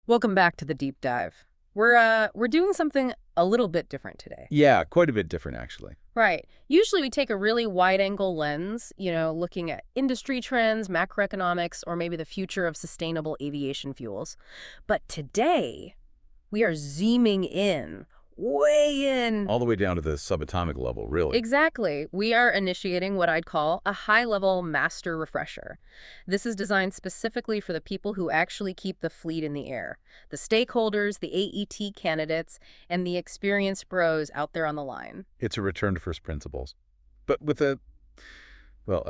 Welcome back to the deep dive. We're doing something a little bit different today. Yeah, quite a bit different, actually. Right. Usually we take a really wide-angle lens, looking at industry trends, macroeconomics, or maybe the future of sustainable aviation fuels. But today, we are zooming in, way in. All the way down to the subatomic level, really. Exactly. We are initiating what I'd call a high-level master refresher. This is designed specifically for the people who actually keep the fleet in the air, the stakeholders, the AET candidates, and the experienced bros out there on the line. It's a return to first principles. But with a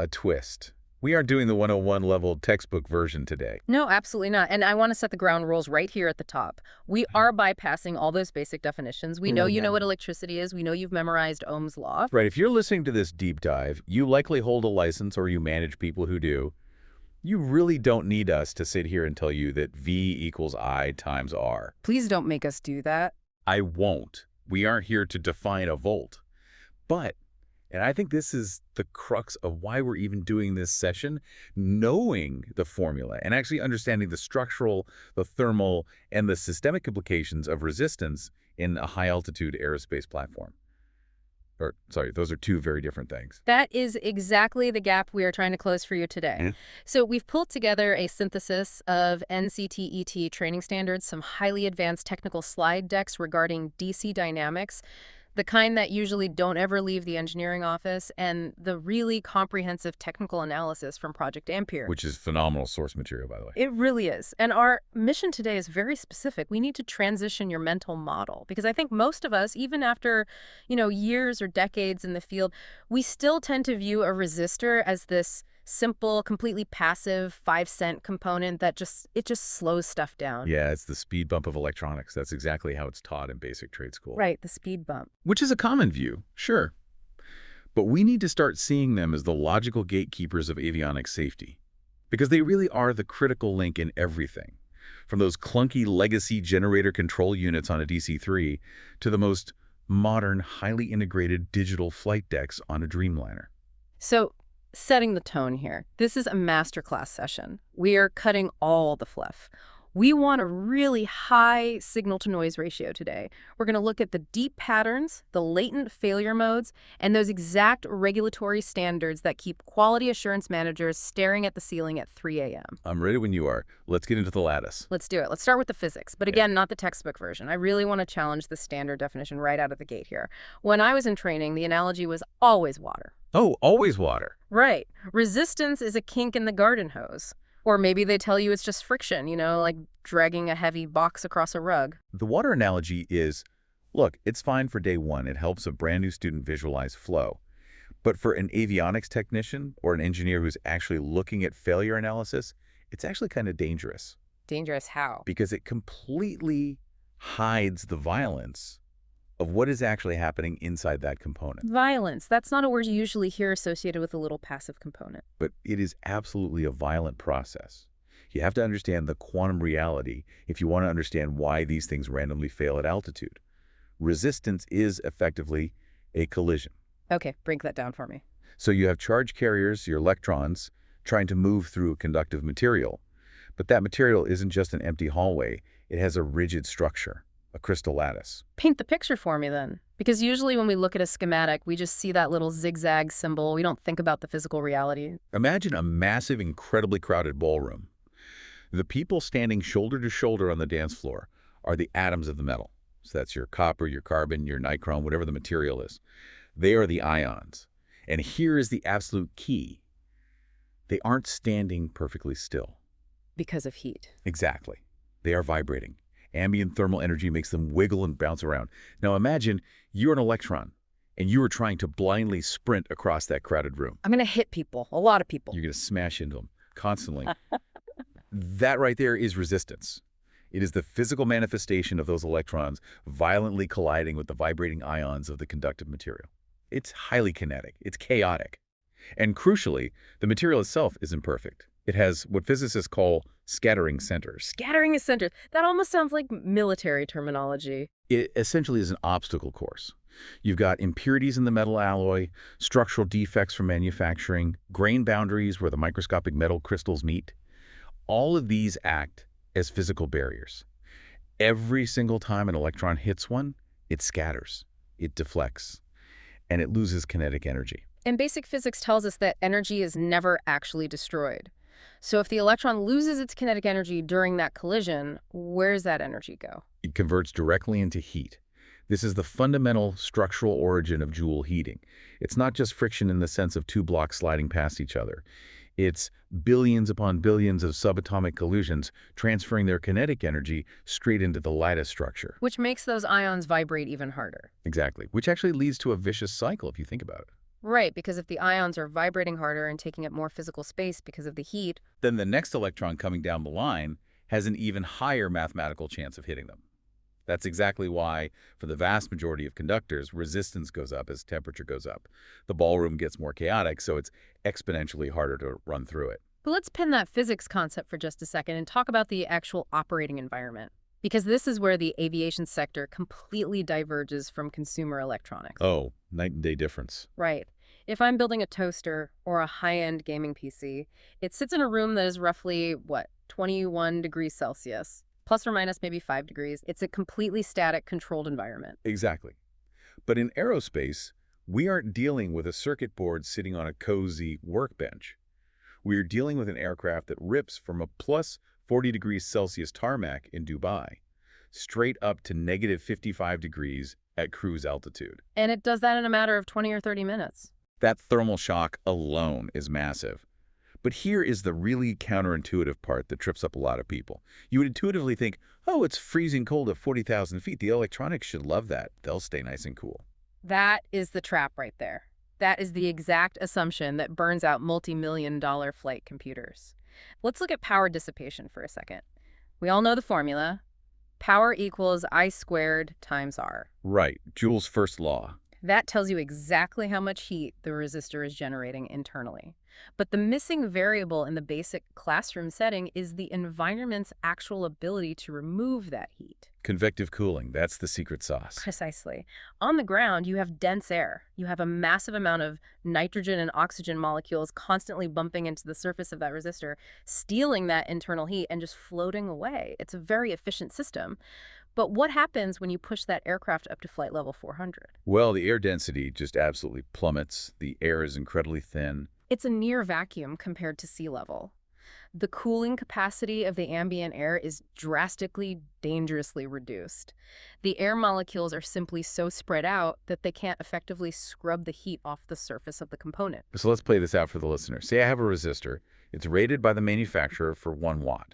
twist. We aren't doing the 101 level textbook version today. No, absolutely not. And I want to set the ground rules right here at the top. We are bypassing all those basic definitions. We know you know what electricity is. We know you've memorized Ohm's law. Right, if you're listening to this deep dive, you likely hold a license or you manage people who do. You really don't need us to sit here and tell you that V equals I times R. Please don't make us do that. I won't. We aren't here to define a volt. But, and I think this is the crux of why we're even doing this session, knowing the formula and actually understanding the structural, the thermal, and the systemic implications of resistance in a high-altitude aerospace platform. Or, sorry, those are two very different things. That is exactly the gap we are trying to close for you today. So we've pulled together a synthesis of NCTET training standards, some highly advanced technical slide decks regarding DC dynamics, the kind that usually don't ever leave the engineering office, and the really comprehensive technical analysis from Project Ampere. Which is phenomenal source material, by the way. It really is. And our mission today is very specific. We need to transition your mental model because I think most of us, even after, years or decades in the field, we still tend to view a resistor as this simple, completely passive 5-cent component that just slows stuff down. Yeah, it's the speed bump of electronics. That's exactly how it's taught in basic trade school. Right, the speed bump. Which is a common view, sure. But we need to start seeing them as the logical gatekeepers of avionics safety, because they really are the critical link in everything, from those clunky legacy generator control units on a DC-3 to the most modern, highly integrated digital flight decks on a Dreamliner. So, setting the tone here. This is a masterclass session. We are cutting all the fluff. We want a really high signal-to-noise ratio today. We're going to look at the deep patterns, the latent failure modes, and those exact regulatory standards that keep quality assurance managers staring at the ceiling at 3 a.m. I'm ready when you are. Let's get into the lattice. Let's do it. Let's start with the physics, but again, not the textbook version. I really want to challenge the standard definition right out of the gate here. When I was in training, the analogy was always water. Oh, always water. Right. Resistance is a kink in the garden hose. Or maybe they tell you it's just friction, like dragging a heavy box across a rug. The water analogy is, look, it's fine for day one. It helps a brand new student visualize flow. But for an avionics technician or an engineer who's actually looking at failure analysis, it's actually kind of dangerous. Dangerous how? Because it completely hides the violence of what is actually happening inside that component. Violence. That's not a word you usually hear associated with a little passive component. But it is absolutely a violent process. You have to understand the quantum reality if you want to understand why these things randomly fail at altitude. Resistance is effectively a collision. Okay, break that down for me. So you have charge carriers, your electrons, trying to move through a conductive material. But that material isn't just an empty hallway. It has a rigid structure. A crystal lattice. Paint the picture for me then. Because usually when we look at a schematic, we just see that little zigzag symbol. We don't think about the physical reality. Imagine a massive, incredibly crowded ballroom. The people standing shoulder to shoulder on the dance floor are the atoms of the metal. So that's your copper, your carbon, your nichrome, whatever the material is. They are the ions. And here is the absolute key. They aren't standing perfectly still. Because of heat. Exactly. They are vibrating. Ambient thermal energy makes them wiggle and bounce around. Now imagine you're an electron, and you are trying to blindly sprint across that crowded room. I'm going to hit people, a lot of people. You're going to smash into them constantly. That right there is resistance. It is the physical manifestation of those electrons violently colliding with the vibrating ions of the conductive material. It's highly kinetic. It's chaotic. And crucially, the material itself isn't perfect. It has what physicists call scattering centers. Scattering a center. That almost sounds like military terminology. It essentially is an obstacle course. You've got impurities in the metal alloy, structural defects from manufacturing, grain boundaries where the microscopic metal crystals meet. All of these act as physical barriers. Every single time an electron hits one, it scatters, it deflects, and it loses kinetic energy. And basic physics tells us that energy is never actually destroyed. So if the electron loses its kinetic energy during that collision, where's that energy go? It converts directly into heat. This is the fundamental structural origin of Joule heating. It's not just friction in the sense of two blocks sliding past each other. It's billions upon billions of subatomic collisions transferring their kinetic energy straight into the lattice structure. Which makes those ions vibrate even harder. Exactly, which actually leads to a vicious cycle if you think about it. Right, because if the ions are vibrating harder and taking up more physical space because of the heat, Then the next electron coming down the line has an even higher mathematical chance of hitting them. That's exactly why, for the vast majority of conductors, resistance goes up as temperature goes up. The ballroom gets more chaotic, so it's exponentially harder to run through it. but let's pin that physics concept for just a second and talk about the actual operating environment. Because this is where the aviation sector completely diverges from consumer electronics. Oh, night and day difference. Right. If I'm building a toaster or a high-end gaming PC, it sits in a room that is roughly, 21 degrees Celsius, plus or minus maybe 5 degrees. It's a completely static, controlled environment. Exactly. But in aerospace, we aren't dealing with a circuit board sitting on a cozy workbench. We're dealing with an aircraft that rips from a plus 40 degrees Celsius tarmac in Dubai straight up to negative 55 degrees at cruise altitude. And it does that in a matter of 20 or 30 minutes. That thermal shock alone is massive. But here is the really counterintuitive part that trips up a lot of people. You would intuitively think, oh, it's freezing cold at 40,000 feet. The electronics should love that. They'll stay nice and cool. That is the trap right there. That is the exact assumption that burns out multi-million-dollar flight computers. Let's look at power dissipation for a second. We all know the formula. Power equals I squared times R. Right, Joule's first law. That tells you exactly how much heat the resistor is generating internally. But the missing variable in the basic classroom setting is the environment's actual ability to remove that heat. Convective cooling, that's the secret sauce. Precisely. On the ground, you have dense air. You have a massive amount of nitrogen and oxygen molecules constantly bumping into the surface of that resistor, stealing that internal heat and just floating away. It's a very efficient system. But what happens when you push that aircraft up to flight level 400? Well, the air density just absolutely plummets. The air is incredibly thin. It's a near vacuum compared to sea level. The cooling capacity of the ambient air is drastically, dangerously reduced. The air molecules are simply so spread out that they can't effectively scrub the heat off the surface of the component. So let's play this out for the listener. Say I have a resistor. It's rated by the manufacturer for 1 watt.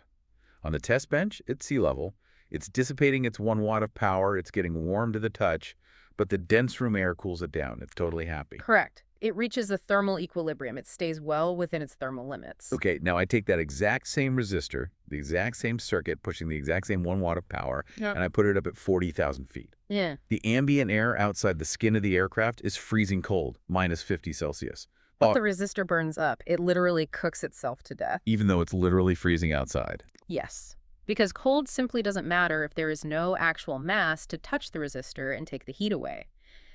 On the test bench, it's sea level. It's dissipating its 1 watt of power. It's getting warm to the touch, but the dense room air cools it down. It's totally happy. Correct. It reaches a thermal equilibrium. It stays well within its thermal limits. Okay, now I take that exact same resistor, the exact same circuit, pushing the exact same 1 watt of power, and I put it up at 40,000 feet. Yeah. The ambient air outside the skin of the aircraft is freezing cold, minus 50 Celsius. But the resistor burns up. It literally cooks itself to death. Even though it's literally freezing outside. Yes. Because cold simply doesn't matter if there is no actual mass to touch the resistor and take the heat away.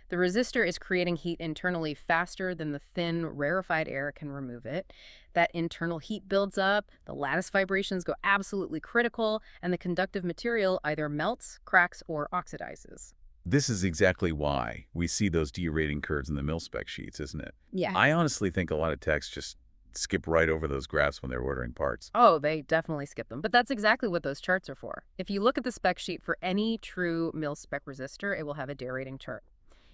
The resistor is creating heat internally faster than the thin, rarefied air can remove it. That internal heat builds up, the lattice vibrations go absolutely critical, and the conductive material either melts, cracks, or oxidizes. This is exactly why we see those derating curves in the mil-spec sheets, isn't it? Yeah. I honestly think a lot of techs just skip right over those graphs when they're ordering parts. Oh, they definitely skip them. But that's exactly what those charts are for. If you look at the spec sheet for any true mil-spec resistor, it will have a derating chart.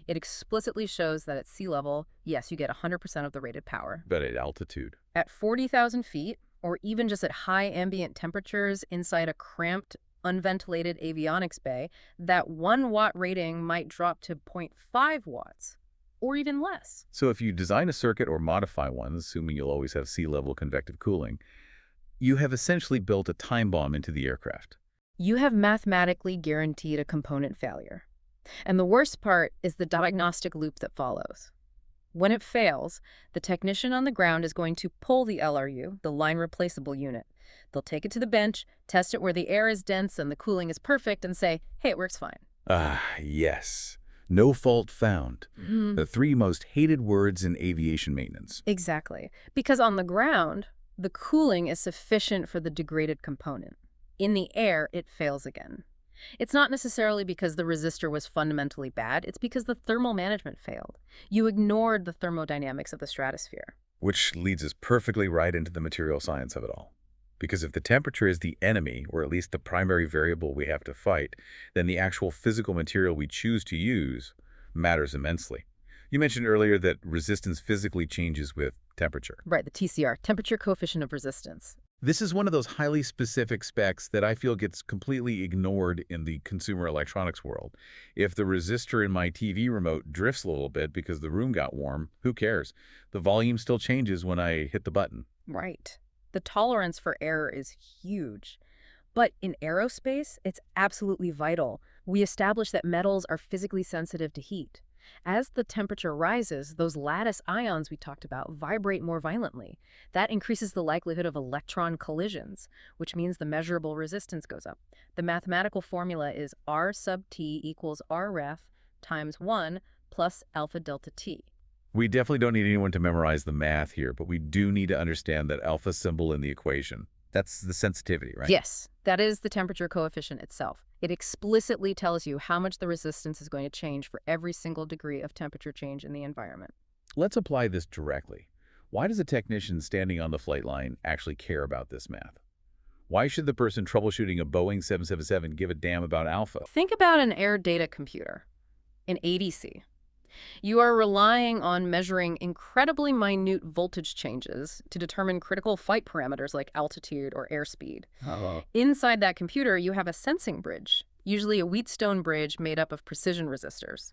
It explicitly shows that at sea level, yes, you get 100% of the rated power. But at altitude. At 40,000 feet, or even just at high ambient temperatures inside a cramped, unventilated avionics bay, that 1 watt rating might drop to 0.5 watts, or even less. So if you design a circuit or modify one, assuming you'll always have sea level convective cooling, you have essentially built a time bomb into the aircraft. You have mathematically guaranteed a component failure. And the worst part is the diagnostic loop that follows. When it fails, the technician on the ground is going to pull the LRU, the line replaceable unit. They'll take it to the bench, test it where the air is dense and the cooling is perfect, and say, hey, it works fine. Ah, yes. No fault found. The 3 most hated words in aviation maintenance. Exactly. Because on the ground, the cooling is sufficient for the degraded component. In the air, it fails again. It's not necessarily because the resistor was fundamentally bad, it's because the thermal management failed. You ignored the thermodynamics of the stratosphere. Which leads us perfectly right into the material science of it all. Because if the temperature is the enemy, or at least the primary variable we have to fight, then the actual physical material we choose to use matters immensely. You mentioned earlier that resistance physically changes with temperature. Right, the TCR, temperature coefficient of resistance. This is one of those highly specific specs that I feel gets completely ignored in the consumer electronics world. If the resistor in my TV remote drifts a little bit because the room got warm, who cares? The volume still changes when I hit the button. Right. The tolerance for error is huge. But in aerospace, it's absolutely vital. We establish that metals are physically sensitive to heat. As the temperature rises, those lattice ions we talked about vibrate more violently. That increases the likelihood of electron collisions, which means the measurable resistance goes up. The mathematical formula is R sub T equals R ref times 1 plus alpha delta T. We definitely don't need anyone to memorize the math here, but we do need to understand that alpha symbol in the equation. That's the sensitivity, right? Yes, that is the temperature coefficient itself. It explicitly tells you how much the resistance is going to change for every single degree of temperature change in the environment. Let's apply this directly. Why does a technician standing on the flight line actually care about this math? Why should the person troubleshooting a Boeing 777 give a damn about alpha? Think about an air data computer, an ADC. You are relying on measuring incredibly minute voltage changes to determine critical flight parameters like altitude or airspeed. Oh. Inside that computer, you have a sensing bridge, usually a Wheatstone bridge made up of precision resistors.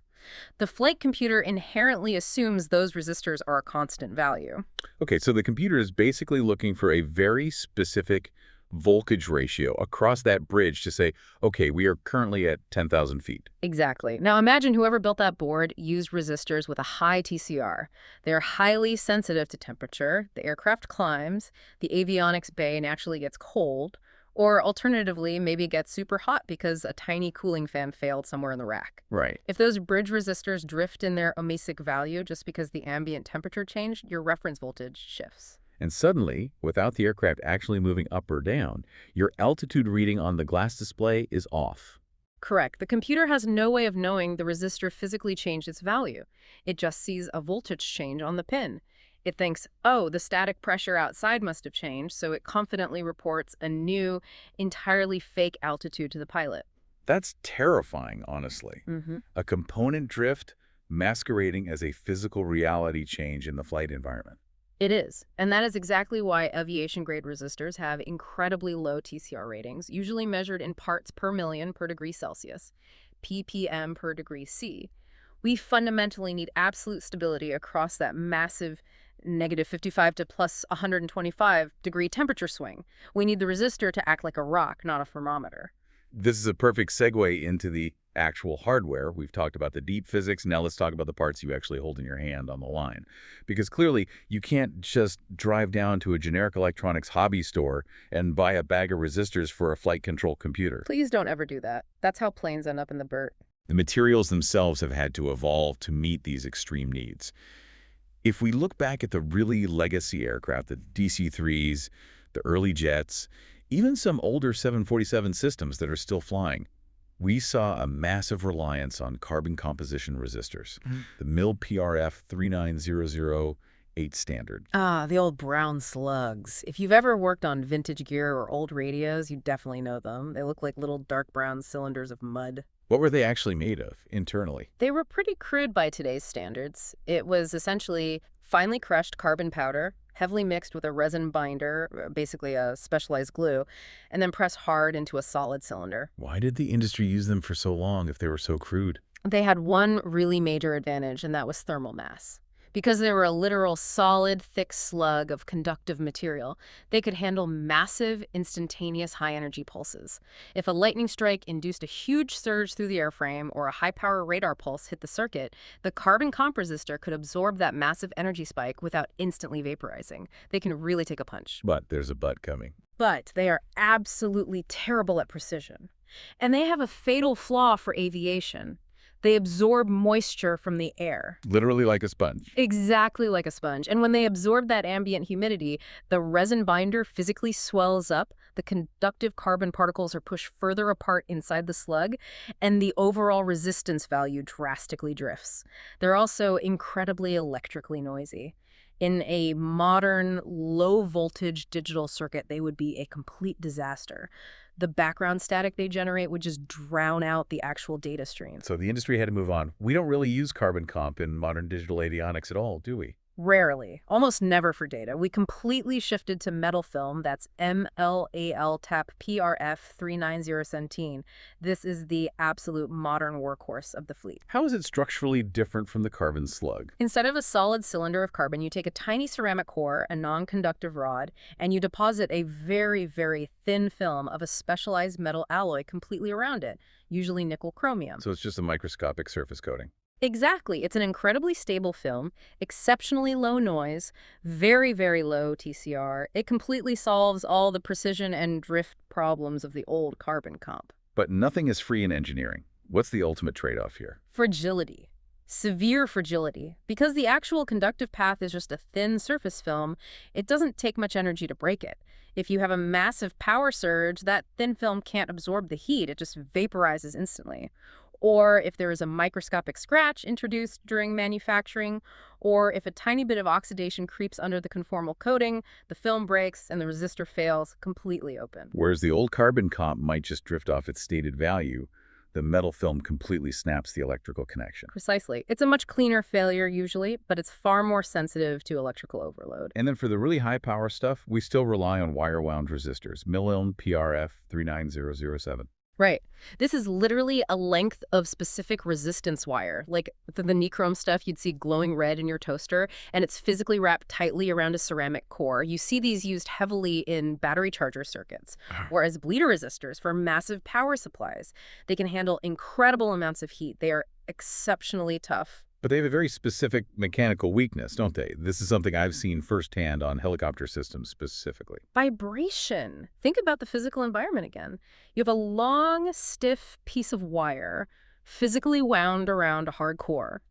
The flight computer inherently assumes those resistors are a constant value. Okay, so the computer is basically looking for a very specific voltage ratio across that bridge to say, okay, we are currently at 10,000 feet. Exactly. Now imagine whoever built that board used resistors with a high TCR. They're highly sensitive to temperature, the aircraft climbs, the avionics bay naturally gets cold, or alternatively, maybe it gets super hot because a tiny cooling fan failed somewhere in the rack. Right. If those bridge resistors drift in their ohmic value just because the ambient temperature changed, your reference voltage shifts. And suddenly, without the aircraft actually moving up or down, your altitude reading on the glass display is off. Correct. The computer has no way of knowing the resistor physically changed its value. It just sees a voltage change on the pin. It thinks, oh, the static pressure outside must have changed, so it confidently reports a new, entirely fake altitude to the pilot. That's terrifying, honestly. Mm-hmm. A component drift masquerading as a physical reality change in the flight environment. It is. And that is exactly why aviation-grade resistors have incredibly low TCR ratings, usually measured in parts per million per degree Celsius, ppm per degree C. We fundamentally need absolute stability across that massive -55 to plus 125 degree temperature swing. We need the resistor to act like a rock, not a thermometer. This is a perfect segue into the actual hardware. We've talked about the deep physics. Now let's talk about the parts you actually hold in your hand on the line. Because clearly, you can't just drive down to a generic electronics hobby store and buy a bag of resistors for a flight control computer. Please don't ever do that. That's how planes end up in the dirt. The materials themselves have had to evolve to meet these extreme needs. If we look back at the really legacy aircraft, the DC-3s, the early jets, even some older 747 systems that are still flying, we saw a massive reliance on carbon composition resistors, the MIL PRF 39008 standard. Ah, the old brown slugs. If you've ever worked on vintage gear or old radios, you definitely know them. They look like little dark brown cylinders of mud. What were they actually made of internally? They were pretty crude by today's standards. It was essentially finely crushed carbon powder, heavily mixed with a resin binder, basically a specialized glue, and then pressed hard into a solid cylinder. Why did the industry use them for so long if they were so crude? They had one really major advantage, and that was thermal mass. Because they were a literal solid, thick slug of conductive material, they could handle massive, instantaneous high-energy pulses. If a lightning strike induced a huge surge through the airframe or a high-power radar pulse hit the circuit, the carbon comp resistor could absorb that massive energy spike without instantly vaporizing. They can really take a punch. But there's a but coming. But they are absolutely terrible at precision. And they have a fatal flaw for aviation. They absorb moisture from the air. Literally like a sponge. Exactly like a sponge. And when they absorb that ambient humidity, the resin binder physically swells up, the conductive carbon particles are pushed further apart inside the slug, and the overall resistance value drastically drifts. They're also incredibly electrically noisy. In a modern, low-voltage digital circuit, they would be a complete disaster. The background static they generate would just drown out the actual data stream. So the industry had to move on. We don't really use carbon comp in modern digital avionics at all, do we? Rarely, almost never for data. We completely shifted to metal film, that's MLAL TAP PRF 39017. This is the absolute modern workhorse of the fleet. How is it structurally different from the carbon slug? Instead of a solid cylinder of carbon, you take a tiny ceramic core, a non-conductive rod, and you deposit a very, very thin film of a specialized metal alloy completely around it, usually nickel chromium. So it's just a microscopic surface coating. Exactly. It's an incredibly stable film, exceptionally low noise, very, very low TCR. It completely solves all the precision and drift problems of the old carbon comp. But nothing is free in engineering. What's the ultimate trade-off here? Fragility. Severe fragility. Because the actual conductive path is just a thin surface film, it doesn't take much energy to break it. If you have a massive power surge, that thin film can't absorb the heat. It just vaporizes instantly. Or if there is a microscopic scratch introduced during manufacturing, or if a tiny bit of oxidation creeps under the conformal coating, the film breaks and the resistor fails completely open. Whereas the old carbon comp might just drift off its stated value, the metal film completely snaps the electrical connection. Precisely. It's a much cleaner failure usually, but it's far more sensitive to electrical overload. And then for the really high power stuff, we still rely on wire-wound resistors, mil-ohm PRF 39007. Right. This is literally a length of specific resistance wire, like the nichrome stuff you'd see glowing red in your toaster, and it's physically wrapped tightly around a ceramic core. You see these used heavily in battery charger circuits, whereas bleeder resistors for massive power supplies. They can handle incredible amounts of heat. They are exceptionally tough. But they have a very specific mechanical weakness, don't they? This is something I've seen firsthand on helicopter systems specifically. Vibration. Think about the physical environment again. You have a long, stiff piece of wire physically wound around a hard core.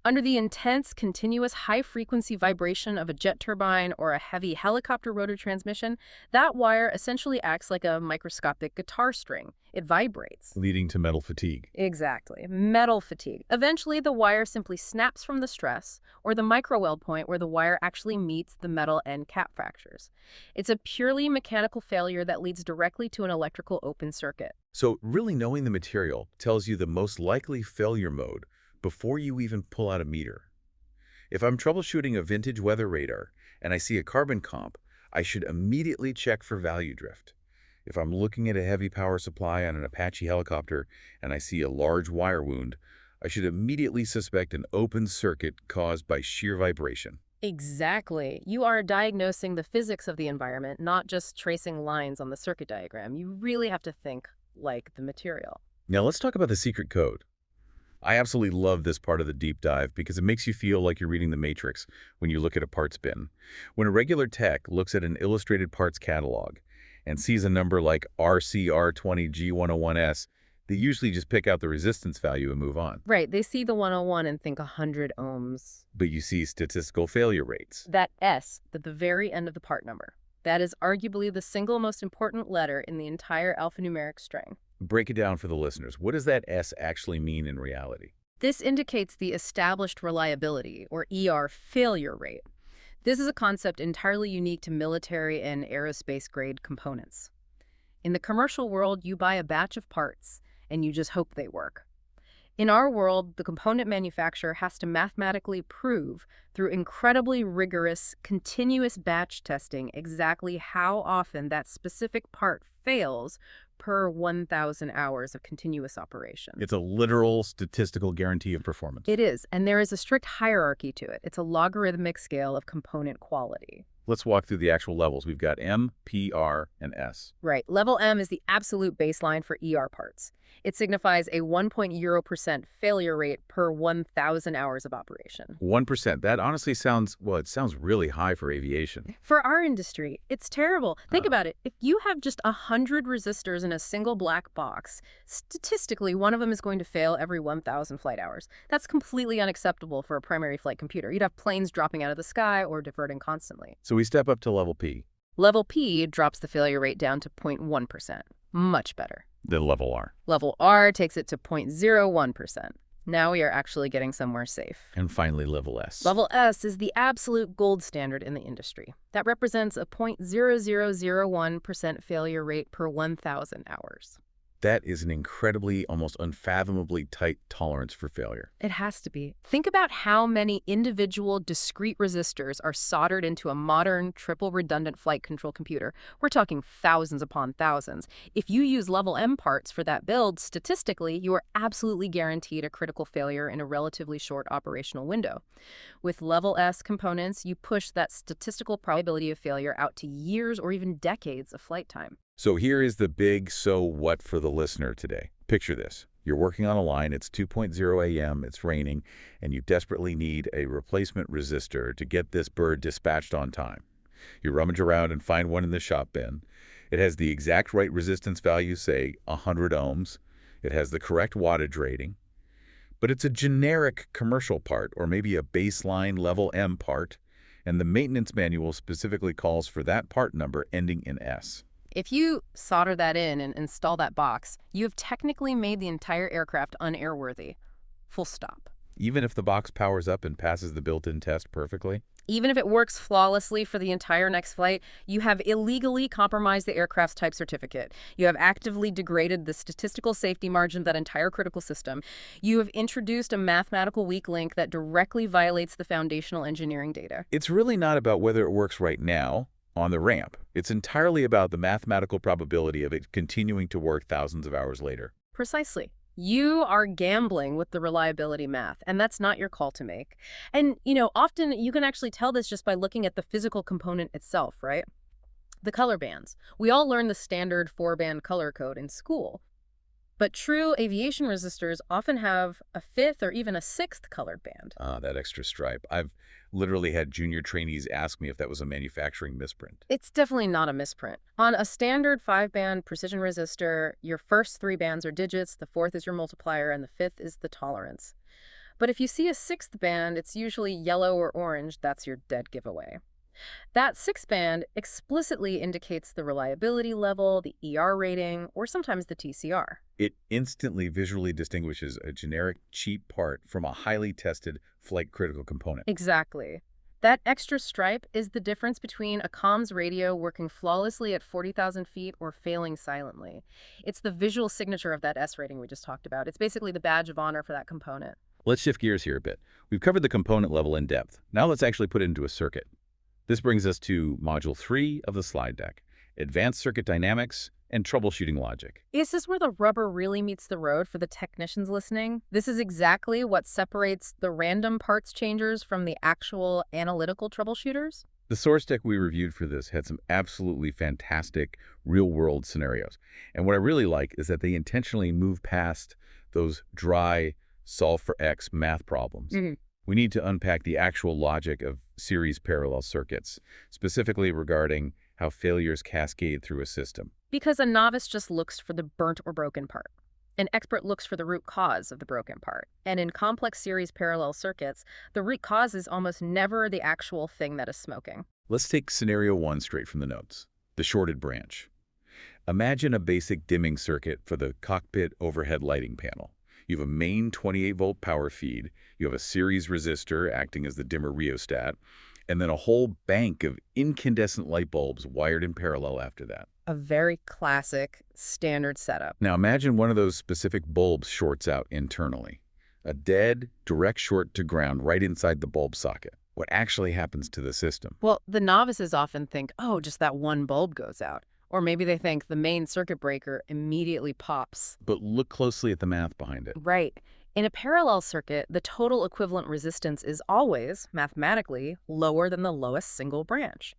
Under the intense, continuous, high-frequency vibration of a jet turbine or a heavy helicopter rotor transmission, that wire essentially acts like a microscopic guitar string. It vibrates. Leading to metal fatigue. Exactly. Metal fatigue. Eventually, the wire simply snaps from the stress, or the microweld point where the wire actually meets the metal end cap fractures. It's a purely mechanical failure that leads directly to an electrical open circuit. So really knowing the material tells you the most likely failure mode before you even pull out a meter. If I'm troubleshooting a vintage weather radar and I see a carbon comp, I should immediately check for value drift. If I'm looking at a heavy power supply on an Apache helicopter and I see a large wire wound, I should immediately suspect an open circuit caused by shear vibration. Exactly. You are diagnosing the physics of the environment, not just tracing lines on the circuit diagram. You really have to think like the material. Now let's talk about the secret code. I absolutely love this part of the deep dive because it makes you feel like you're reading the Matrix when you look at a parts bin. When a regular tech looks at an illustrated parts catalog and sees a number like RCR20G101S, they usually just pick out the resistance value and move on. Right. They see the 101 and think 100 ohms. But you see statistical failure rates. That S at the very end of the part number. That is arguably the single most important letter in the entire alphanumeric string. Break it down for the listeners. What does that S actually mean in reality? This indicates the established reliability, or ER, failure rate. This is a concept entirely unique to military and aerospace-grade components. In the commercial world, you buy a batch of parts, and you just hope they work. In our world, the component manufacturer has to mathematically prove through incredibly rigorous, continuous batch testing exactly how often that specific part fails per 1,000 hours of continuous operation. It's a literal statistical guarantee of performance. It is, and there is a strict hierarchy to it. It's a logarithmic scale of component quality. Let's walk through the actual levels. We've got M, P, R, and S. Right. Level M is the absolute baseline for ER parts. It signifies a 1.0% failure rate per 1,000 hours of operation. 1%. That honestly sounds, well, it sounds really high for aviation. For our industry, it's terrible. Think about it. If you have just 100 resistors in a single black box, statistically, one of them is going to fail every 1,000 flight hours. That's completely unacceptable for a primary flight computer. You'd have planes dropping out of the sky or diverting constantly. So we step up to level P. Level P drops the failure rate down to 0.1%. Much better. Then level R. Level R takes it to 0.01%. Now we are actually getting somewhere safe. And finally, level S. Level S is the absolute gold standard in the industry. That represents a 0.0001% failure rate per 1,000 hours. That is an incredibly, almost unfathomably tight tolerance for failure. It has to be. Think about how many individual discrete resistors are soldered into a modern triple redundant flight control computer. We're talking thousands upon thousands. If you use level M parts for that build, statistically, you are absolutely guaranteed a critical failure in a relatively short operational window. With level S components, you push that statistical probability of failure out to years or even decades of flight time. So here is the big so what for the listener today. Picture this. You're working on a line, it's 2:00 a.m., it's raining, and you desperately need a replacement resistor to get this bird dispatched on time. You rummage around and find one in the shop bin. It has the exact right resistance value, say 100 ohms. It has the correct wattage rating. But it's a generic commercial part, or maybe a baseline level M part, and the maintenance manual specifically calls for that part number ending in S. If you solder that in and install that box, you have technically made the entire aircraft unairworthy. Full stop. Even if the box powers up and passes the built-in test perfectly? Even if it works flawlessly for the entire next flight, you have illegally compromised the aircraft's type certificate. You have actively degraded the statistical safety margin of that entire critical system. You have introduced a mathematical weak link that directly violates the foundational engineering data. It's really not about whether it works right now on the ramp. It's entirely about the mathematical probability of it continuing to work thousands of hours later. Precisely. You are gambling with the reliability math, and that's not your call to make. And, often you can actually tell this just by looking at the physical component itself, right? The color bands. We all learn the standard 4-band color code in school. But true aviation resistors often have a 5th or even a 6th colored band. That extra stripe. I've literally had junior trainees ask me if that was a manufacturing misprint. It's definitely not a misprint. On a standard 5-band precision resistor, your first 3 bands are digits, the 4th is your multiplier, and the 5th is the tolerance. But if you see a 6th band, it's usually yellow or orange. That's your dead giveaway. That 6th band explicitly indicates the reliability level, the ER rating, or sometimes the TCR. It instantly visually distinguishes a generic, cheap part from a highly tested flight-critical component. Exactly. That extra stripe is the difference between a comms radio working flawlessly at 40,000 feet or failing silently. It's the visual signature of that S rating we just talked about. It's basically the badge of honor for that component. Let's shift gears here a bit. We've covered the component level in depth. Now let's actually put it into a circuit. This brings us to Module 3 of the slide deck, Advanced Circuit Dynamics and Troubleshooting Logic. Is this where the rubber really meets the road for the technicians listening? This is exactly what separates the random parts changers from the actual analytical troubleshooters? The source deck we reviewed for this had some absolutely fantastic real-world scenarios. And what I really like is that they intentionally move past those dry solve for X math problems. We need to unpack the actual logic of series parallel circuits, specifically regarding how failures cascade through a system. Because a novice just looks for the burnt or broken part. An expert looks for the root cause of the broken part. And in complex series parallel circuits, the root cause is almost never the actual thing that is smoking. Let's take scenario 1 straight from the notes, the shorted branch. Imagine a basic dimming circuit for the cockpit overhead lighting panel. You have a main 28-volt power feed, you have a series resistor acting as the dimmer rheostat, and then a whole bank of incandescent light bulbs wired in parallel after that. A very classic, standard setup. Now imagine one of those specific bulbs shorts out internally. A dead, direct short to ground right inside the bulb socket. What actually happens to the system? Well, the novices often think, oh, just that one bulb goes out. Or maybe they think the main circuit breaker immediately pops. But look closely at the math behind it. Right. In a parallel circuit, the total equivalent resistance is always, mathematically, lower than the lowest single branch.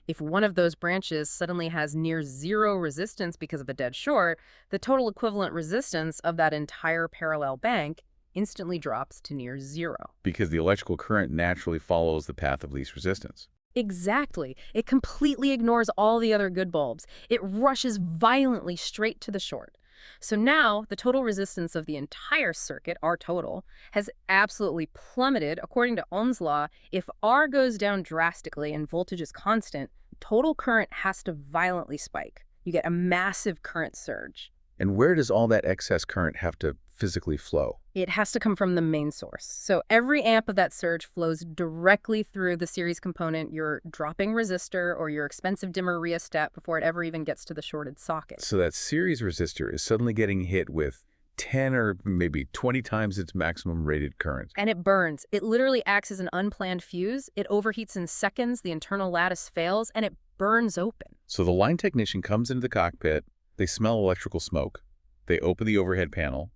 If one of those branches suddenly has near zero resistance because of a dead short, the total equivalent resistance of that entire parallel bank instantly drops to near zero. Because the electrical current naturally follows the path of least resistance. Exactly. It completely ignores all the other good bulbs. It rushes violently straight to the short. So now the total resistance of the entire circuit, R total, has absolutely plummeted according to Ohm's law. If R goes down drastically and voltage is constant, total current has to violently spike. You get a massive current surge. And where does all that excess current have to physically flow? It has to come from the main source. So every amp of that surge flows directly through the series component, your dropping resistor or your expensive dimmer rheostat before it ever even gets to the shorted socket. So that series resistor is suddenly getting hit with 10 or maybe 20 times its maximum rated current. And it burns. It literally acts as an unplanned fuse. It overheats in seconds, the internal lattice fails, and it burns open. So the line technician comes into the cockpit, they smell electrical smoke, they open the overhead panel,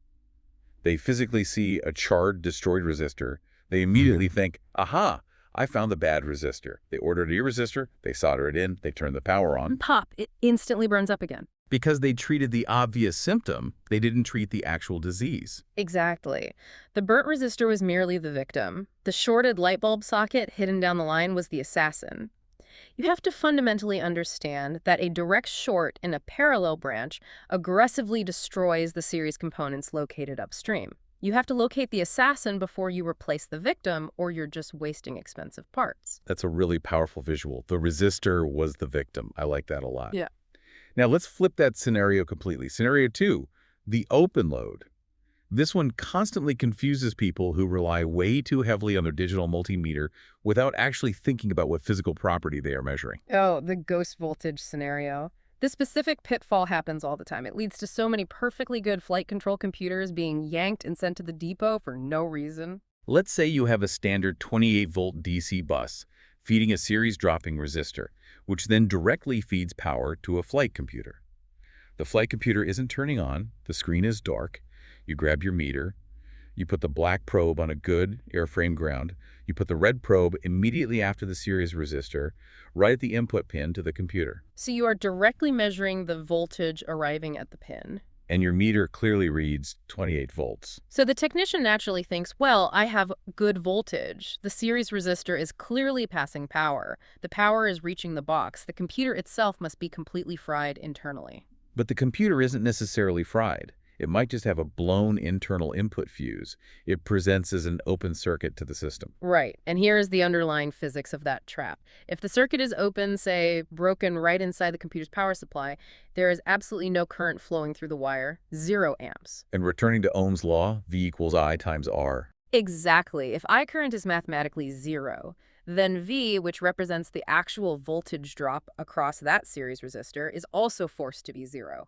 they physically see a charred, destroyed resistor. They immediately think, aha, I found the bad resistor. They order a new resistor, they solder it in, they turn the power on. And pop, it instantly burns up again. Because they treated the obvious symptom, they didn't treat the actual disease. Exactly. The burnt resistor was merely the victim. The shorted light bulb socket hidden down the line was the assassin. You have to fundamentally understand that a direct short in a parallel branch aggressively destroys the series components located upstream. You have to locate the assassin before you replace the victim, or you're just wasting expensive parts. That's a really powerful visual. The resistor was the victim. I like that a lot. Yeah. Now let's flip that scenario completely. Scenario 2, the open load. This one constantly confuses people who rely way too heavily on their digital multimeter without actually thinking about what physical property they are measuring. Oh, the ghost voltage scenario. This specific pitfall happens all the time. It leads to so many perfectly good flight control computers being yanked and sent to the depot for no reason. Let's say you have a standard 28-volt DC bus feeding a series dropping resistor, which then directly feeds power to a flight computer. The flight computer isn't turning on, the screen is dark. You grab your meter, you put the black probe on a good airframe ground, you put the red probe immediately after the series resistor, right at the input pin to the computer. So you are directly measuring the voltage arriving at the pin. And your meter clearly reads 28 volts. So the technician naturally thinks, well, I have good voltage. The series resistor is clearly passing power. The power is reaching the box. The computer itself must be completely fried internally. But the computer isn't necessarily fried. It might just have a blown internal input fuse. It presents as an open circuit to the system. Right, and here is the underlying physics of that trap. If the circuit is open, say, broken right inside the computer's power supply, there is absolutely no current flowing through the wire, 0 amps. And returning to Ohm's law, V equals I times R. Exactly. If I current is mathematically 0, then V, which represents the actual voltage drop across that series resistor, is also forced to be 0.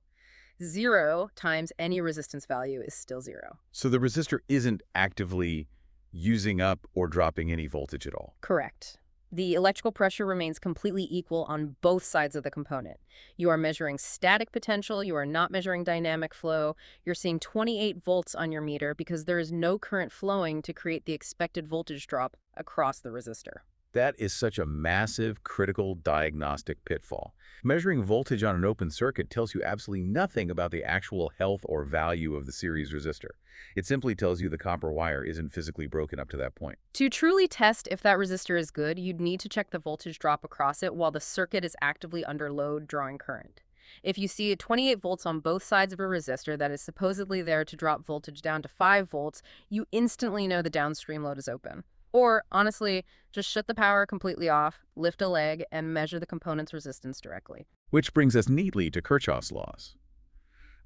0 times any resistance value is still 0. So the resistor isn't actively using up or dropping any voltage at all. Correct. The electrical pressure remains completely equal on both sides of the component. You are measuring static potential, you are not measuring dynamic flow. You're seeing 28 volts on your meter because there is no current flowing to create the expected voltage drop across the resistor. That is such a massive, critical diagnostic pitfall. Measuring voltage on an open circuit tells you absolutely nothing about the actual health or value of the series resistor. It simply tells you the copper wire isn't physically broken up to that point. To truly test if that resistor is good, you'd need to check the voltage drop across it while the circuit is actively under load drawing current. If you see 28 volts on both sides of a resistor that is supposedly there to drop voltage down to 5 volts, you instantly know the downstream load is open. Or, honestly, just shut the power completely off, lift a leg, and measure the component's resistance directly. Which brings us neatly to Kirchhoff's laws.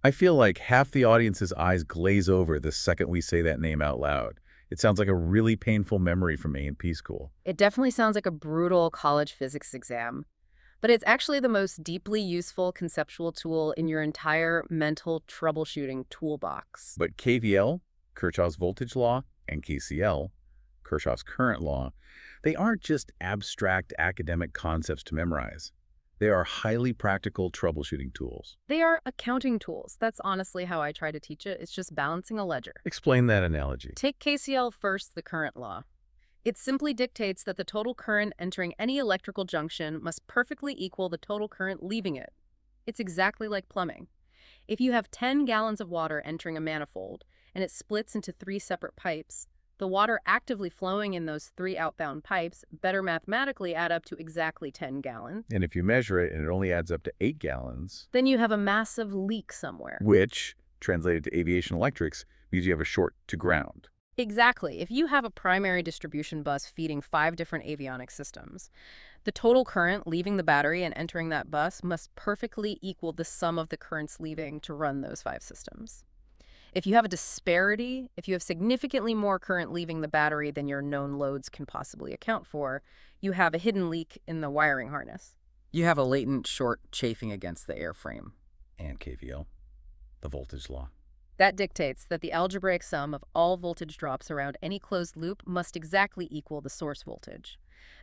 I feel like half the audience's eyes glaze over the second we say that name out loud. It sounds like a really painful memory from A&P school. It definitely sounds like a brutal college physics exam. But it's actually the most deeply useful conceptual tool in your entire mental troubleshooting toolbox. But KVL, Kirchhoff's voltage law, and KCL, Kirchhoff's current law, they aren't just abstract academic concepts to memorize. They are highly practical troubleshooting tools. They are accounting tools. That's honestly how I try to teach it. It's just balancing a ledger. Explain that analogy. Take KCL first, the current law. It simply dictates that the total current entering any electrical junction must perfectly equal the total current leaving it. It's exactly like plumbing. If you have 10 gallons of water entering a manifold, and it splits into 3 separate pipes, the water actively flowing in those 3 outbound pipes better mathematically add up to exactly 10 gallons. And if you measure it and it only adds up to 8 gallons, Then you have a massive leak somewhere. which, translated to aviation electrics, means you have a short to ground. Exactly. If you have a primary distribution bus feeding 5 different avionics systems, the total current leaving the battery and entering that bus must perfectly equal the sum of the currents leaving to run those 5 systems. If you have a disparity, if you have significantly more current leaving the battery than your known loads can possibly account for, you have a hidden leak in the wiring harness. You have a latent short chafing against the airframe. And KVL, the voltage law. That dictates that the algebraic sum of all voltage drops around any closed loop must exactly equal the source voltage.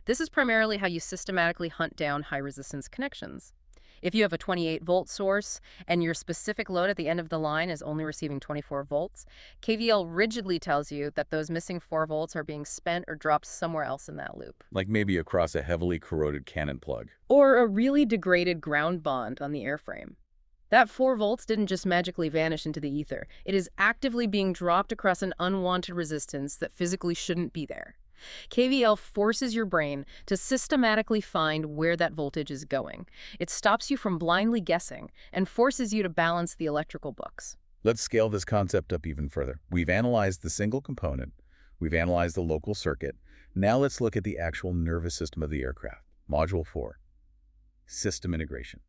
This is primarily how you systematically hunt down high-resistance connections. If you have a 28-volt source and your specific load at the end of the line is only receiving 24 volts, KVL rigidly tells you that those missing 4 volts are being spent or dropped somewhere else in that loop. Like maybe across a heavily corroded cannon plug. Or a really degraded ground bond on the airframe. That 4 volts didn't just magically vanish into the ether. It is actively being dropped across an unwanted resistance that physically shouldn't be there. KVL forces your brain to systematically find where that voltage is going. It stops you from blindly guessing and forces you to balance the electrical books. Let's scale this concept up even further. We've analyzed the single component. We've analyzed the local circuit. Now let's look at the actual nervous system of the aircraft. Module 4, system integration.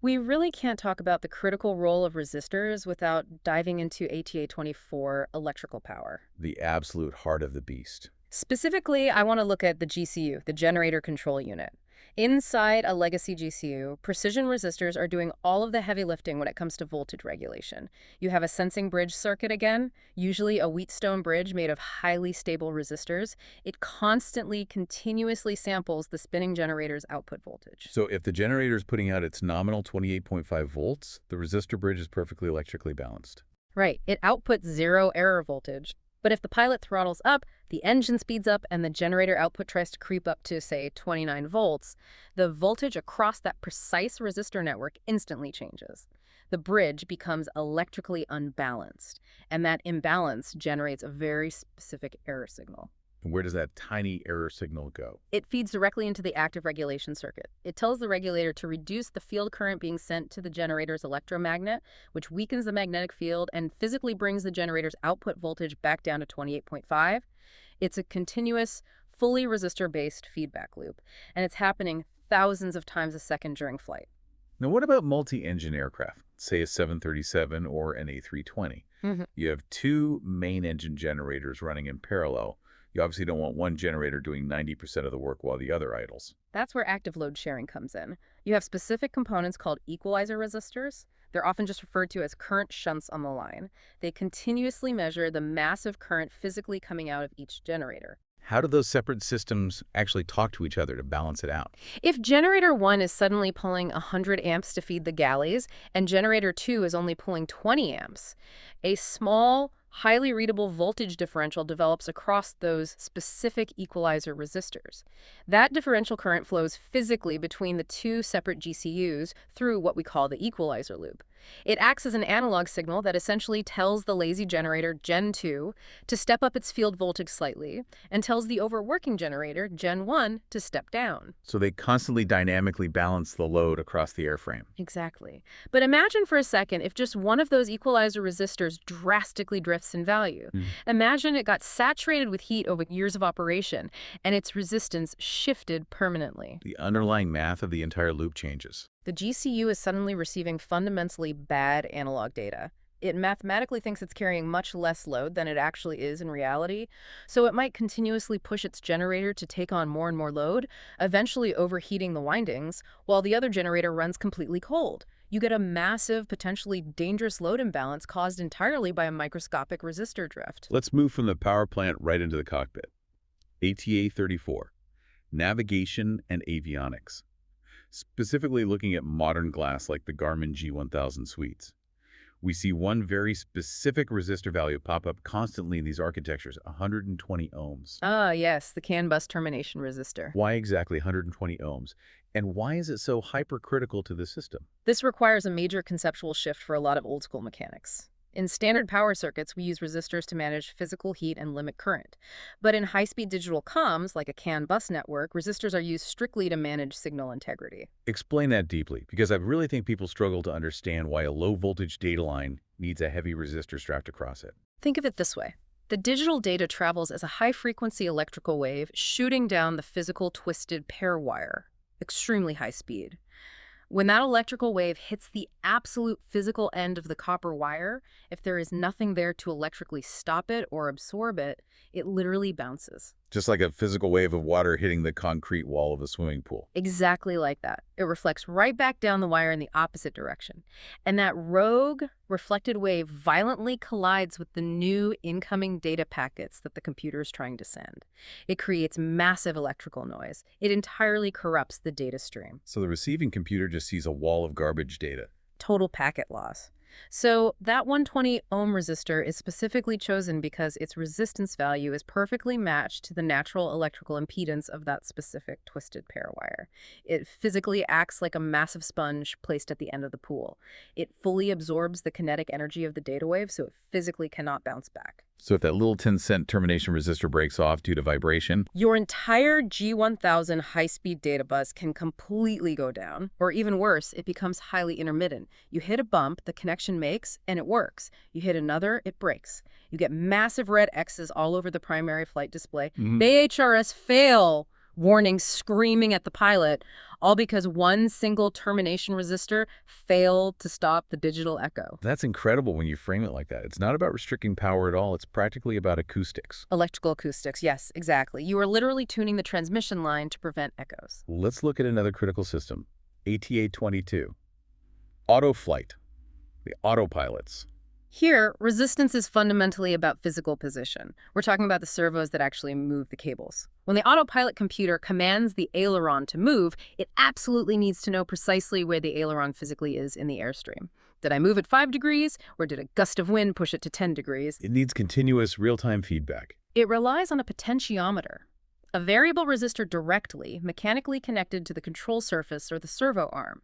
We really can't talk about the critical role of resistors without diving into ATA24 electrical power. The absolute heart of the beast. Specifically, I want to look at the GCU, the generator control unit. Inside a legacy GCU, precision resistors are doing all of the heavy lifting when it comes to voltage regulation. You have a sensing bridge circuit again, usually a Wheatstone bridge made of highly stable resistors. It constantly, continuously samples the spinning generator's output voltage. So if the generator is putting out its nominal 28.5 volts, the resistor bridge is perfectly electrically balanced. Right, it outputs 0 error voltage. But if the pilot throttles up, the engine speeds up, and the generator output tries to creep up to, say, 29 volts, the voltage across that precise resistor network instantly changes. The bridge becomes electrically unbalanced, and that imbalance generates a very specific error signal. And where does that tiny error signal go? It feeds directly into the active regulation circuit. It tells the regulator to reduce the field current being sent to the generator's electromagnet, which weakens the magnetic field and physically brings the generator's output voltage back down to 28.5. It's a continuous, fully resistor-based feedback loop, and it's happening thousands of times a second during flight. Now what about multi-engine aircraft, say a 737 or an A320? You have 2 main engine generators running in parallel. You obviously don't want one generator doing 90% of the work while the other idles. That's where active load sharing comes in. You have specific components called equalizer resistors. They're often just referred to as current shunts on the line. They continuously measure the massive current physically coming out of each generator. How do those separate systems actually talk to each other to balance it out? If generator 1 is suddenly pulling 100 amps to feed the galleys, and generator 2 is only pulling 20 amps, a small, highly readable voltage differential develops across those specific equalizer resistors. That differential current flows physically between the 2 separate GCUs through what we call the equalizer loop. It acts as an analog signal that essentially tells the lazy generator, Gen 2, to step up its field voltage slightly, and tells the overworking generator, Gen 1, to step down. So they constantly dynamically balance the load across the airframe. Exactly. But imagine for a second if just one of those equalizer resistors drastically drifts in value. Imagine it got saturated with heat over years of operation, and its resistance shifted permanently. The underlying math of the entire loop changes. The GCU is suddenly receiving fundamentally bad analog data. It mathematically thinks it's carrying much less load than it actually is in reality, so it might continuously push its generator to take on more and more load, eventually overheating the windings, while the other generator runs completely cold. You get a massive, potentially dangerous load imbalance caused entirely by a microscopic resistor drift. Let's move from the power plant right into the cockpit. ATA 34, navigation and avionics. specifically looking at modern glass like the Garmin G1000 suites. We see one very specific resistor value pop up constantly in these architectures, 120 ohms. Ah, yes, the CAN bus termination resistor. Why exactly 120 ohms? And why is it so hypercritical to the system? This requires a major conceptual shift for a lot of old-school mechanics. In standard power circuits, we use resistors to manage physical heat and limit current. But in high-speed digital comms, like a CAN bus network, resistors are used strictly to manage signal integrity. Explain that deeply, because I really think people struggle to understand why a low-voltage data line needs a heavy resistor strapped across it. Think of it this way. The digital data travels as a high-frequency electrical wave shooting down the physical twisted pair wire, extremely high speed. When that electrical wave hits the absolute physical end of the copper wire, if there is nothing there to electrically stop it or absorb it, it literally bounces. Just like a physical wave of water hitting the concrete wall of a swimming pool. Exactly like that. It reflects right back down the wire in the opposite direction. And that rogue, reflected wave violently collides with the new incoming data packets that the computer is trying to send. It creates massive electrical noise. It entirely corrupts the data stream. So the receiving computer just sees a wall of garbage data. Total packet loss. So that 120 ohm resistor is specifically chosen because its resistance value is perfectly matched to the natural electrical impedance of that specific twisted pair wire. It physically acts like a massive sponge placed at the end of the pool. It fully absorbs the kinetic energy of the data wave, so it physically cannot bounce back. So if that little 10-cent termination resistor breaks off due to vibration, your entire G1000 high-speed data bus can completely go down, or even worse, it becomes highly intermittent. You hit a bump, the connection makes, and it works. You hit another, it breaks. You get massive red X's all over the primary flight display. May HRS fail warnings screaming at the pilot, all because one single termination resistor failed to stop the digital echo. That's incredible when you frame it like that. It's not about restricting power at all. It's practically about acoustics. Electrical acoustics, yes, exactly. You are literally tuning the transmission line to prevent echoes. Let's look at another critical system, ATA-22. Auto flight, the autopilots. Here, resistance is fundamentally about physical position. We're talking about the servos that actually move the cables. When the autopilot computer commands the aileron to move, it absolutely needs to know precisely where the aileron physically is in the airstream. Did I move it 5 degrees, or did a gust of wind push it to 10 degrees? It needs continuous real-time feedback. It relies on a potentiometer, a variable resistor directly, mechanically connected to the control surface or the servo arm.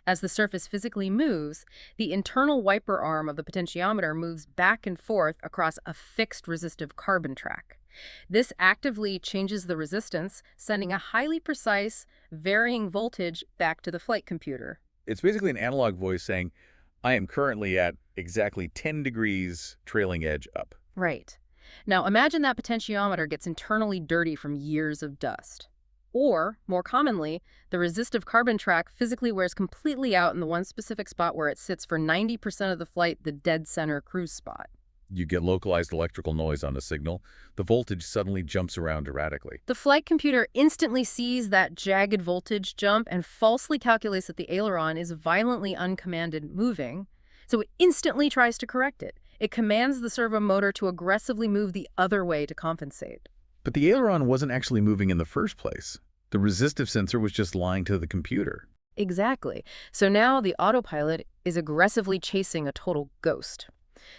As the surface physically moves, the internal wiper arm of the potentiometer moves back and forth across a fixed resistive carbon track. This actively changes the resistance, sending a highly precise, varying voltage back to the flight computer. It's basically an analog voice saying, I am currently at exactly 10 degrees trailing edge up. Right. Now imagine that potentiometer gets internally dirty from years of dust. Or, more commonly, the resistive carbon track physically wears completely out in the one specific spot where it sits for 90% of the flight, the dead center cruise spot. You get localized electrical noise on a signal. The voltage suddenly jumps around erratically. The flight computer instantly sees that jagged voltage jump and falsely calculates that the aileron is violently uncommanded moving, so it instantly tries to correct it. It commands the servo motor to aggressively move the other way to compensate. But the aileron wasn't actually moving in the first place. The resistive sensor was just lying to the computer. Exactly. So now the autopilot is aggressively chasing a total ghost.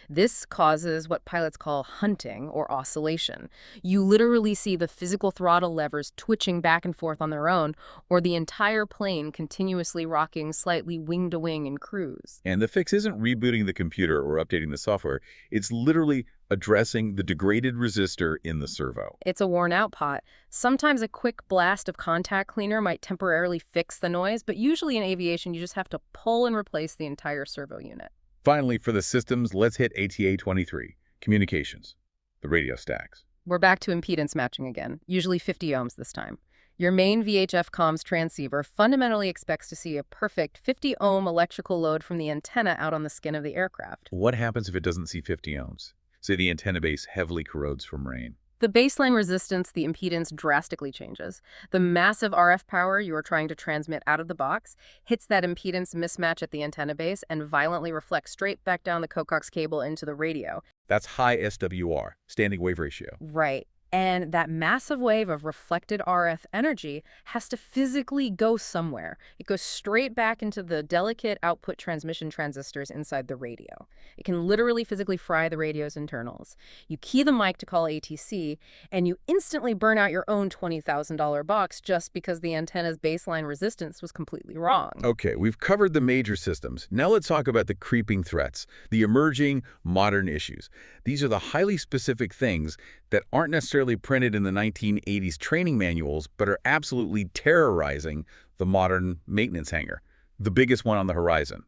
This causes what pilots call hunting or oscillation. You literally see the physical throttle levers twitching back and forth on their own, or the entire plane continuously rocking slightly wing to wing in cruise. And the fix isn't rebooting the computer or updating the software. It's literally addressing the degraded resistor in the servo. It's a worn-out pot. Sometimes a quick blast of contact cleaner might temporarily fix the noise, but usually in aviation you just have to pull and replace the entire servo unit. Finally, for the systems, let's hit ATA-23, communications, the radio stacks. We're back to impedance matching again, usually 50 ohms this time. Your main VHF comms transceiver fundamentally expects to see a perfect 50 ohm electrical load from the antenna out on the skin of the aircraft. What happens if it doesn't see 50 ohms? Say the antenna base heavily corrodes from rain. The baseline resistance, the impedance, drastically changes. The massive RF power you are trying to transmit out of the box hits that impedance mismatch at the antenna base and violently reflects straight back down the coax cable into the radio. That's high SWR, standing wave ratio. Right. And that massive wave of reflected RF energy has to physically go somewhere. It goes straight back into the delicate output transmission transistors inside the radio. It can literally physically fry the radio's internals. You key the mic to call ATC, and you instantly burn out your own $20,000 box just because the antenna's baseline resistance was completely wrong. Okay, we've covered the major systems. Now let's talk about the creeping threats, the emerging modern issues. These are the highly specific things that aren't necessarily printed in the 1980s training manuals, but are absolutely terrorizing the modern maintenance hangar. The biggest one on the horizon,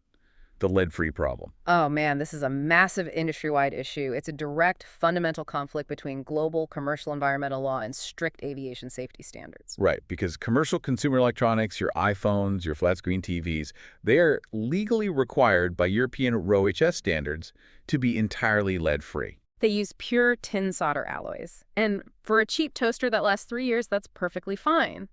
the lead-free problem. Oh man, this is a massive industry-wide issue. It's a direct, fundamental conflict between global commercial environmental law and strict aviation safety standards. Right, because commercial consumer electronics, your iPhones, your flat-screen TVs, they are legally required by European RoHS standards to be entirely lead-free. They use pure tin solder alloys. And for a cheap toaster that lasts 3 years, that's perfectly fine.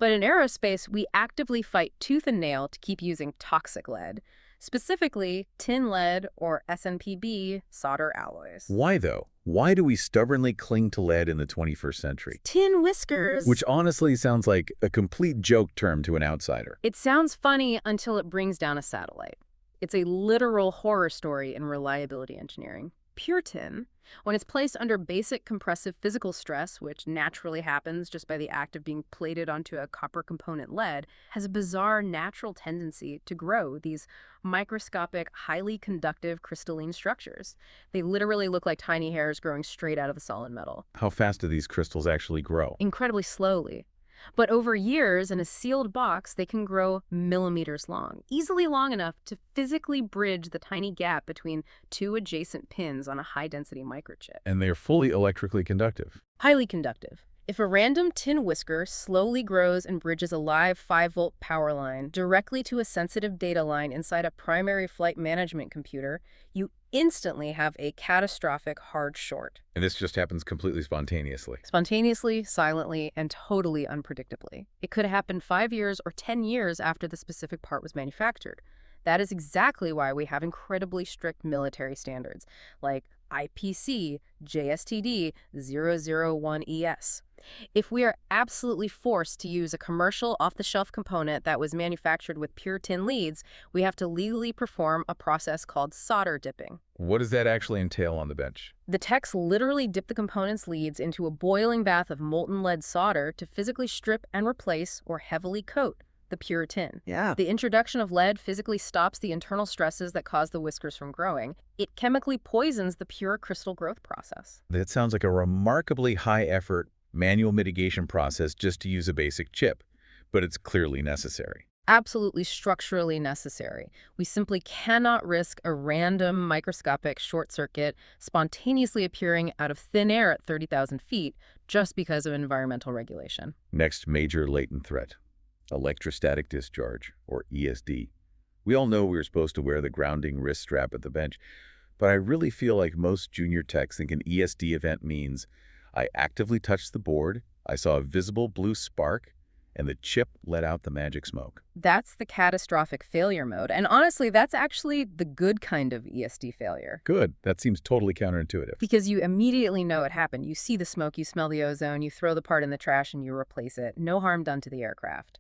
But in aerospace, we actively fight tooth and nail to keep using toxic lead, specifically tin lead or SNPB solder alloys. Why, though? Why do we stubbornly cling to lead in the 21st century? Tin whiskers. Which honestly sounds like a complete joke term to an outsider. It sounds funny until it brings down a satellite. It's a literal horror story in reliability engineering. Pure tin, when it's placed under basic compressive physical stress, which naturally happens just by the act of being plated onto a copper component lead, has a bizarre natural tendency to grow these microscopic, highly conductive crystalline structures. They literally look like tiny hairs growing straight out of the solid metal. How fast do these crystals actually grow? Incredibly slowly. But over years, in a sealed box, they can grow millimeters long, easily long enough to physically bridge the tiny gap between two adjacent pins on a high-density microchip. And they're fully electrically conductive. Highly conductive. If a random tin whisker slowly grows and bridges a live 5-volt power line directly to a sensitive data line inside a primary flight management computer, you instantly have a catastrophic hard short. And this just happens completely spontaneously. Spontaneously, silently, and totally unpredictably. It could happen 5 years or 10 years after the specific part was manufactured. That is exactly why we have incredibly strict military standards, like IPC JSTD 001ES. If we are absolutely forced to use a commercial off-the-shelf component that was manufactured with pure tin leads, we have to legally perform a process called solder dipping. What does that actually entail on the bench? The techs literally dip the component's leads into a boiling bath of molten lead solder to physically strip and replace or heavily coat the pure tin. Yeah. The introduction of lead physically stops the internal stresses that cause the whiskers from growing. It chemically poisons the pure crystal growth process. That sounds like a remarkably high-effort manual mitigation process just to use a basic chip, but it's clearly necessary. Absolutely structurally necessary. We simply cannot risk a random microscopic short circuit spontaneously appearing out of thin air at 30,000 feet just because of environmental regulation. Next major latent threat, electrostatic discharge, or ESD. We all know we're supposed to wear the grounding wrist strap at the bench, but I really feel like most junior techs think an ESD event means I actively touched the board, I saw a visible blue spark, and the chip let out the magic smoke. That's the catastrophic failure mode. And honestly, that's actually the good kind of ESD failure. Good. That seems totally counterintuitive. Because you immediately know it happened. You see the smoke, you smell the ozone, you throw the part in the trash, and you replace it. No harm done to the aircraft.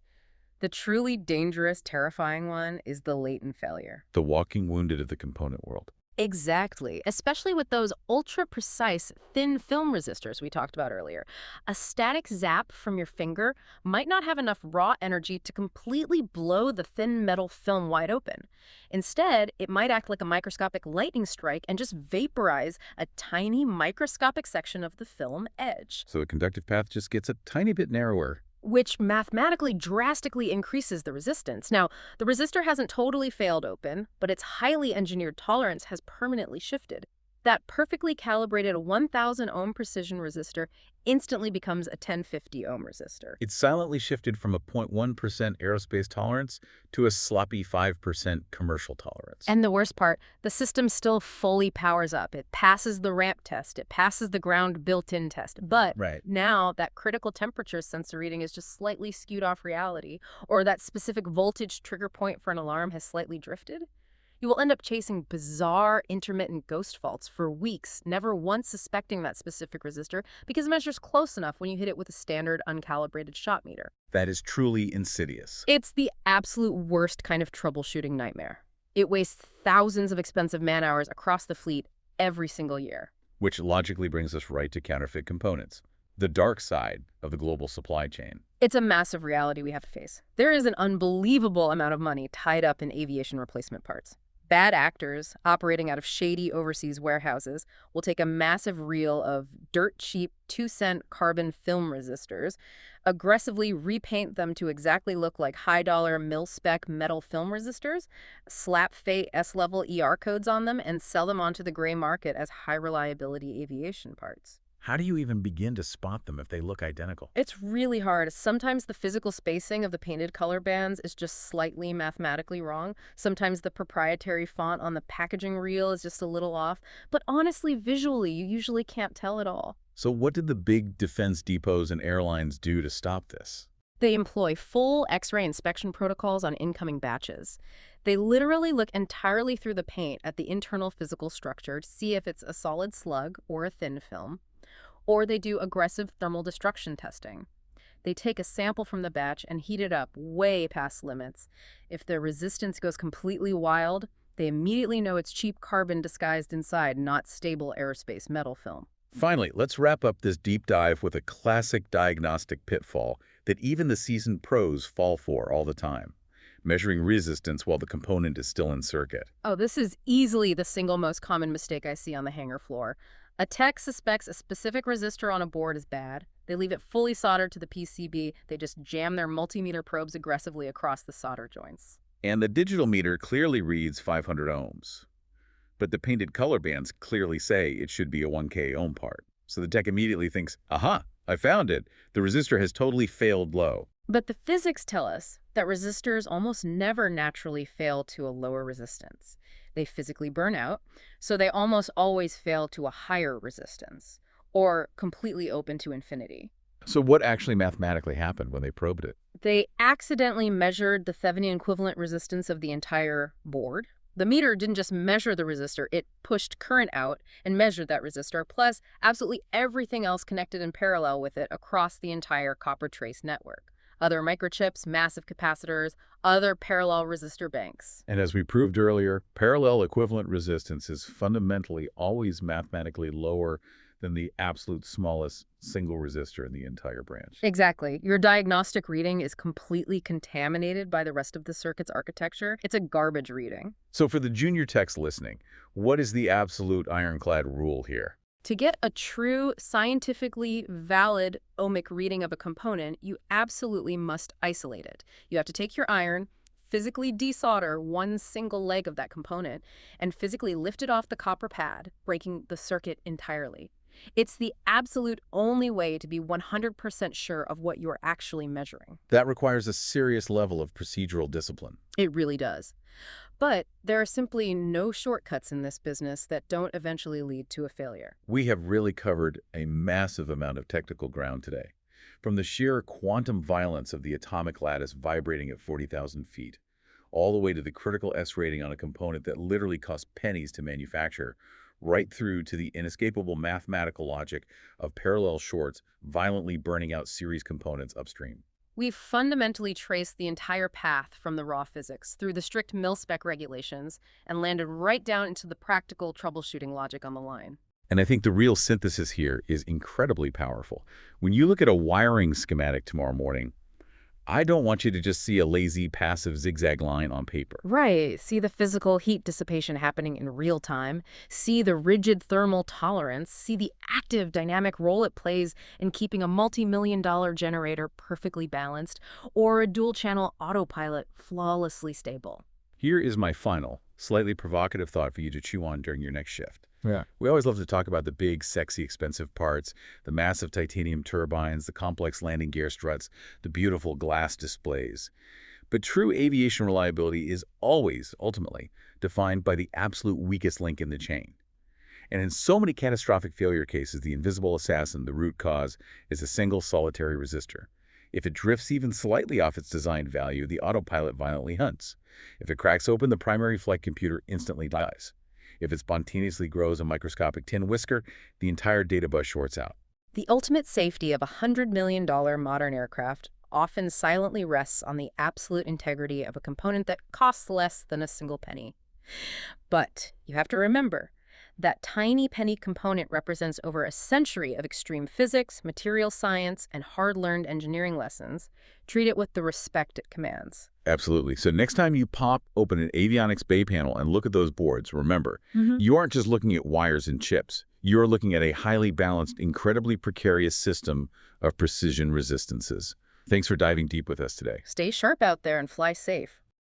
The truly dangerous, terrifying one is the latent failure. The walking wounded of the component world. Exactly, especially with those ultra-precise thin film resistors we talked about earlier. A static zap from your finger might not have enough raw energy to completely blow the thin metal film wide open. Instead, it might act like a microscopic lightning strike and just vaporize a tiny microscopic section of the film edge. So the conductive path just gets a tiny bit narrower. Which mathematically drastically increases the resistance. Now, the resistor hasn't totally failed open, but its highly engineered tolerance has permanently shifted. That perfectly calibrated 1,000 ohm precision resistor instantly becomes a 1050 ohm resistor. It silently shifted from a 0.1% aerospace tolerance to a sloppy 5% commercial tolerance. And the worst part, the system still fully powers up. It passes the ramp test. It passes the ground built-in test. But now that critical temperature sensor reading is just slightly skewed off reality, or that specific voltage trigger point for an alarm has slightly drifted, You will end up chasing bizarre, intermittent ghost faults for weeks, never once suspecting that specific resistor because it measures close enough when you hit it with a standard uncalibrated shot meter. That is truly insidious. It's the absolute worst kind of troubleshooting nightmare. It wastes thousands of expensive man-hours across the fleet every single year. Which logically brings us right to counterfeit components, the dark side of the global supply chain. It's a massive reality we have to face. There is an unbelievable amount of money tied up in aviation replacement parts. Bad actors operating out of shady overseas warehouses will take a massive reel of dirt-cheap 2-cent carbon film resistors, aggressively repaint them to exactly look like high-dollar mil-spec metal film resistors, slap fake S-level ER codes on them, and sell them onto the gray market as high-reliability aviation parts. How do you even begin to spot them if they look identical? It's really hard. Sometimes the physical spacing of the painted color bands is just slightly mathematically wrong. Sometimes the proprietary font on the packaging reel is just a little off. But honestly, visually, you usually can't tell at all. So what did the big defense depots and airlines do to stop this? They employ full X-ray inspection protocols on incoming batches. They literally look entirely through the paint at the internal physical structure to see if it's a solid slug or a thin film. Or they do aggressive thermal destruction testing. They take a sample from the batch and heat it up way past limits. If the resistance goes completely wild, they immediately know it's cheap carbon disguised inside, not stable aerospace metal film. Finally, let's wrap up this deep dive with a classic diagnostic pitfall that even the seasoned pros fall for all the time: measuring resistance while the component is still in circuit. Oh, this is easily the single most common mistake I see on the hangar floor. A tech suspects a specific resistor on a board is bad. They leave it fully soldered to the PCB. They just jam their multimeter probes aggressively across the solder joints. And the digital meter clearly reads 500 ohms. But the painted color bands clearly say it should be a 1K ohm part. So the tech immediately thinks, aha, I found it. The resistor has totally failed low. But the physics tell us that resistors almost never naturally fail to a lower resistance. They physically burn out, so they almost always fail to a higher resistance, or completely open to infinity. So what actually mathematically happened when they probed it? They accidentally measured the Thevenin equivalent resistance of the entire board. The meter didn't just measure the resistor, it pushed current out and measured that resistor, plus absolutely everything else connected in parallel with it across the entire copper trace network. Other microchips, massive capacitors, other parallel resistor banks. And as we proved earlier, parallel equivalent resistance is fundamentally always mathematically lower than the absolute smallest single resistor in the entire branch. Exactly. Your diagnostic reading is completely contaminated by the rest of the circuit's architecture. It's a garbage reading. So for the junior techs listening, what is the absolute ironclad rule here? To get a true, scientifically valid ohmic reading of a component, you absolutely must isolate it. You have to take your iron, physically desolder one single leg of that component, and physically lift it off the copper pad, breaking the circuit entirely. It's the absolute only way to be 100% sure of what you're actually measuring. That requires a serious level of procedural discipline. It really does. But there are simply no shortcuts in this business that don't eventually lead to a failure. We have really covered a massive amount of technical ground today, from the sheer quantum violence of the atomic lattice vibrating at 40,000 feet, all the way to the critical S rating on a component that literally costs pennies to manufacture, right through to the inescapable mathematical logic of parallel shorts violently burning out series components upstream. We've fundamentally traced the entire path from the raw physics through the strict mil-spec regulations and landed right down into the practical troubleshooting logic on the line. And I think the real synthesis here is incredibly powerful. When you look at a wiring schematic tomorrow morning, I don't want you to just see a lazy, passive zigzag line on paper. Right. See the physical heat dissipation happening in real time. See the rigid thermal tolerance. See the active dynamic role it plays in keeping a multi-million-dollar generator perfectly balanced or a dual-channel autopilot flawlessly stable. Here is my final, slightly provocative thought for you to chew on during your next shift. Yeah. We always love to talk about the big, sexy, expensive parts, the massive titanium turbines, the complex landing gear struts, the beautiful glass displays. But true aviation reliability is always, ultimately, defined by the absolute weakest link in the chain. And in so many catastrophic failure cases, the invisible assassin, the root cause, is a single solitary resistor. If it drifts even slightly off its designed value, the autopilot violently hunts. If it cracks open, the primary flight computer instantly dies. If it spontaneously grows a microscopic tin whisker, the entire data bus shorts out. The ultimate safety of a $100 million modern aircraft often silently rests on the absolute integrity of a component that costs less than a single penny. But you have to remember, that tiny penny component represents over a century of extreme physics, material science, and hard-learned engineering lessons. Treat it with the respect it commands. Absolutely. So next time you pop open an Avionics bay panel and look at those boards, remember, you aren't just looking at wires and chips. You're looking at a highly balanced, incredibly precarious system of precision resistances. Thanks for diving deep with us today. Stay sharp out there and fly safe.